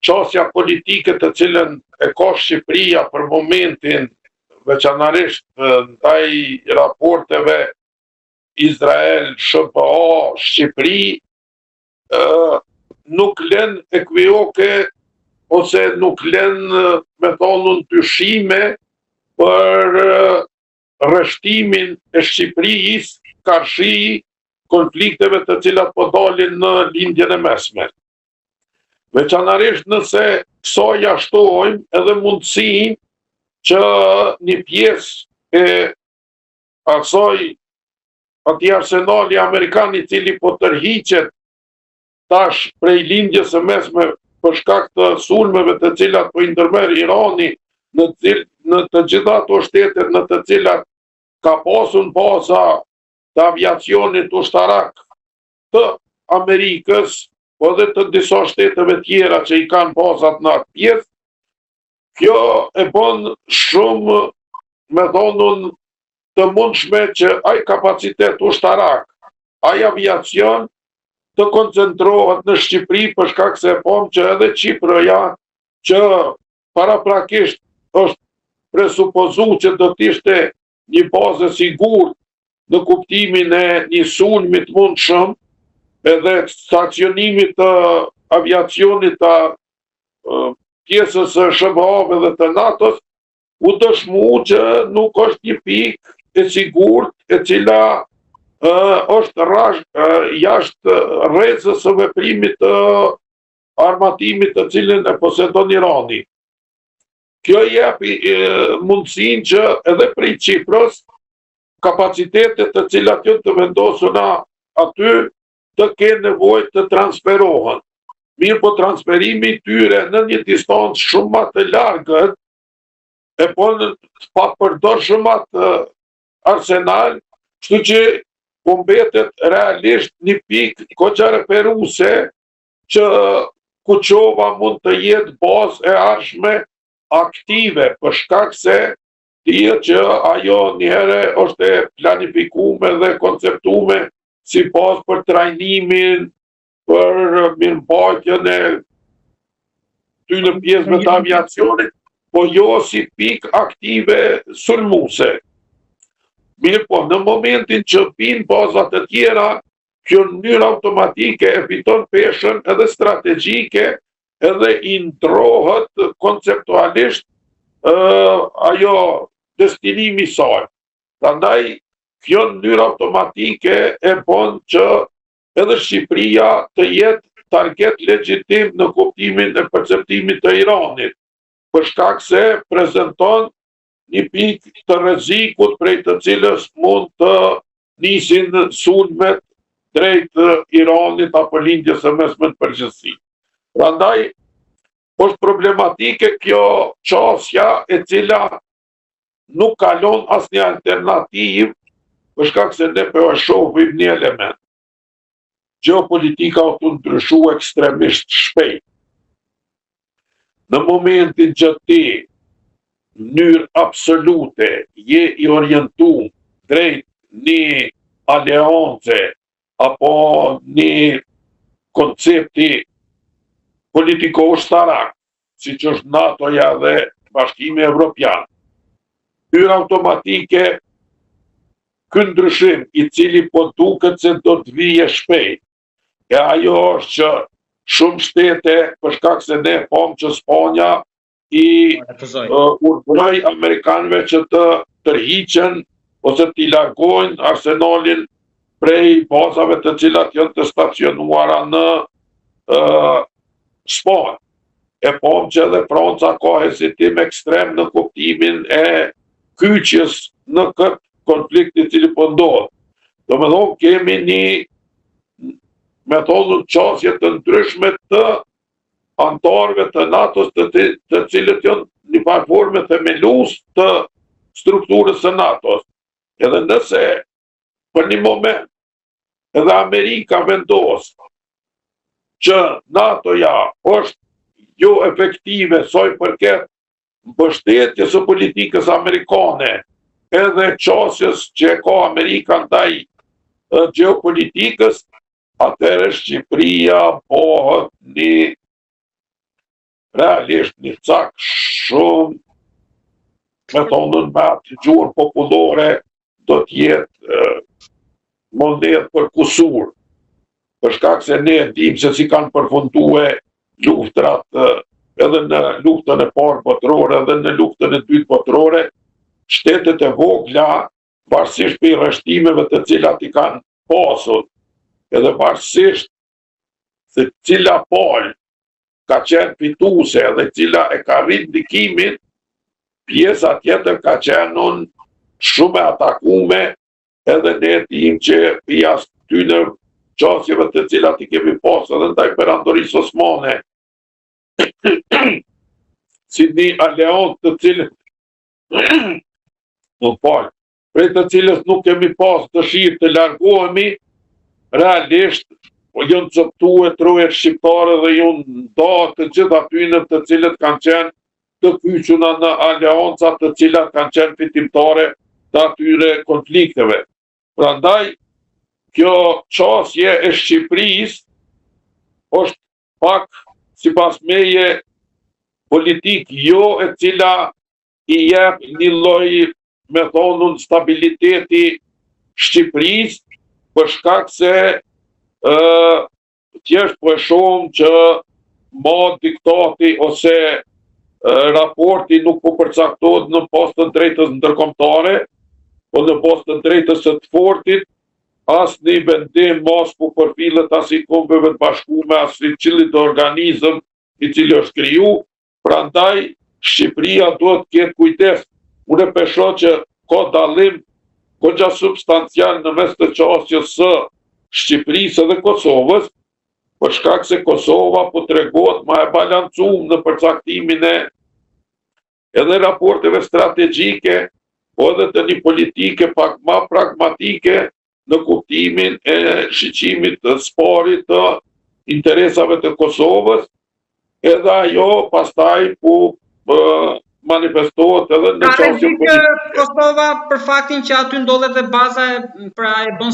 çështja politike të cilën e ka Shqipëria për momentin, veçanërisht ndaj raporteve Izrael, Shqipëri, nuk lën ekvioke ose nuk lën, me thonë, dyshime për rreshtimin e Shqipërisë karshi konflikteve të cilat po dalin në lindjen e mesme. Veçanërisht nëse këso jashtojmë edhe mundësinë që një pjesë e atij arsenali amerikan i cili po tërhiqet tash prej lindjes së mesme për shkak të sulmeve të cilat po i ndërmerr Irani në të gjitha ato shtete në të cilat ka pasur baza të aviacionit ushtarak të Amerikës, po dhe të disa shteteve tjera që i kanë bazat në atë pjesë, kjo e bën shumë, me thonun, të mundshme që ai kapacitet ushtarak, ai aviacion të koncentrohet në Shqipëri për shkak se që edhe Çipërja, që paraprakisht është presupozuar që do të ishte një bazë e sigurt në kuptimin e një sulmi të mundshëm, edhe stacionimit të aviacionit të pjesës së SBA-ve dhe të NATO-s, u dëshmu që nuk është një pikë e sigurt e cila është jashtë rrezës së veprimit të armatimit të cilin e posedon Irani. Kjo jep mundësinë që edhe prej Çiprës kapacitetet të cilat janë të vendosura aty të kenë nevojë të transferohen. Mirë po transferimi i tyre në një distancë shumë më të largët e po pa përdorshëm atë arsenal, kështu që po mbetet realisht një pikë goxha referuese që Kuçova mund të jetë bazë e ardhshme aktive për shkak se dihet që ajo njëherë është e planifikuar dhe konceptuar si bazë për trajnimin, për mirëmbajtjen e tyre pjesëve të aviacionit, po jo si pikë aktive sulmuese. Mirë po, në momentin që pinë bazat të tjera, kjo në mënyrë automatike e fiton peshën edhe strategjike edhe i ndrohet konceptualisht ajo destinimi i saj. Prandaj, kjo në mënyrë automatike e bën që edhe Shqipëria të jetë target legjitim në kuptimin e perceptimit të Iranit, për shkak se prezanton një pikë të rrezikut prej të cilës mund të nisin sulmet drejt Iranit apo lindjes së mesme në përgjithësi. Prandaj, është problematike kjo çështja e cila nuk kalon asnjë alternativë për shkak se ne po e shohim një element. Geopolitika o të ndryshu ekstremisht shpejt. Në momentin që ti në mënyrë absolute je i orientuar drejt një aleance apo një koncepti politiko-ushtarak, siç është NATO-ja dhe Bashkimi Evropian, hyrë automatike ky ndryshim i cili po duket se do të vijë shpejt. E ajo është që shumë shtete, për shkak se ne pam që Spanja i urdhëroi amerikanëve që të tërhiqen ose t'i largojnë arsenalin prej bazave të cilat janë të stacionuara në Spanjë. E pam që edhe Franca ka hezitim ekstrem në kuptimin e kyçjes në këtë konflikt i cili po ndodh. Domethënë kemi një metodë çështje të ndryshme të antarëve të NATO-s të cilët janë një farë forme themelues të strukturës së NATO-s. Edhe nëse për një moment edhe Amerika vendos që NATO-ja është jo efektive sa i përket mbështetjes së politikës amerikane, edhe çështjes që ka Amerika ndaj geopolitikës, atëherë Shqipëria bëhet një realisht një cak shumë, me thonën me atë gjuhën popullore, do t'jetë monedhë për kusur. Për shkak se ne dim se si kanë përfundue luftrat edhe në luftën e parë botërore edhe në luftën e dytë botërore, shtetet e vogla, varsisht për rreshtimeve të cilat i kanë pasur, edhe varsisht se cila palë ka qenë fituse edhe cila e ka rrit ndikimin, pjesa tjetër ka qenë shumë e atakume, edhe ne dim që pjas tyne qasjeve të cilat i kemi pasur edhe ndaj perandorisë osmane, si një aleant të cilët prej të cilës nuk kemi pas dëshirë të largohemi, realisht janë coptue trojet shqiptare dhe janë nda të gjitha tyne të cilët kanë qenë të kyçuna në aleancat të cilat kanë qenë fitimtare të atyre konflikteve. Prandaj, kjo qasje e Shqipërisë është pak sipas meje politik jo e cila i jep një lloj me thonun stabiliteti Shqipërisë, për shkak se thjesht po e shohim që diktati ose raporti nuk po përcaktohet në postë të drejtës ndërkombëtare, po në postë të drejtës së të fortit, as një vendim mos po përfillet as i Kombeve të Bashkuara, as i cilit organizëm i cili është kriju, prandaj Shqipëria duhet të ketë kujdes. Unë e shoh që ka dallim goxha substancial në mes të qasjes së Shqipërisë dhe Kosovës, për shkak se Kosova po tregohet më e balancuar në përcaktimin e edhe raporteve strategjike, po edhe të një politike pak më pragmatike në kuptimin e shiqimit të sparit të interesave të Kosovës, edhe ajo pastaj po manifestohet edhe në qasje politike. Kosova për faktin që aty ndodhet dhe baza pra e bën